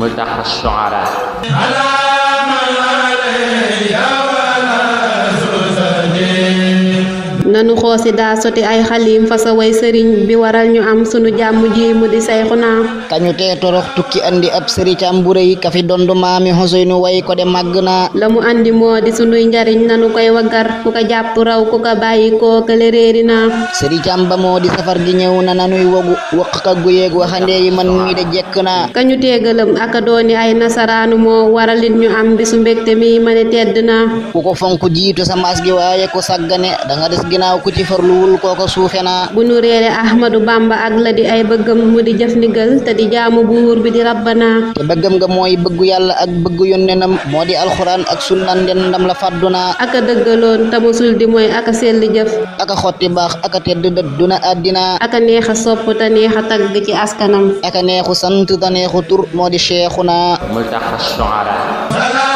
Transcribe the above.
ملتقى الشعراء. nanu xoosi daa soti ay xalim fa sa way sëriñ bi waral ñu am sunu jàmm ji mu di Sayxuna. kañu tee torox tukki andi ab sëricam bu rëy ka fi dondu maami Huseynu way ko de màgg na. la mu andi moo di sunuy njariñ nanu koy waggar ku ko jàpp raw ku ko bàyyi koo kële réeri na. sëricam ba moo di safar gi ñëw na nanuy wogu waq ka guyeeg waxande yi man mi de jekk na. kañu teegalam aka dooni ay nasaraanu moo waralit ñu am bisu mbégte mi ma ne tedd na. ku ko fonk jiitu sa maas gi waaye ku saggane danga des ginnaaw ku ci farluwul kooko suufe na. bu nu réere Ahmadu Bamba ak la di ay bëggam mu di jëf ndigal te di jaamu buur bi di rabbana. te bëggam nga mooy bëggu yàlla ak bëggu yónnenam moo di alxuraan ak sunnan den ndam la fàdduna. aka dëggaloon te musul di mooy aka selli jëf. aka xotti baax aka tedd dëdduna àddina. aka neex a sopp te neex a tagg ci askanam. aka neexu sant te neexu tur moo di Cheikhuna. ملتقى الشعراء.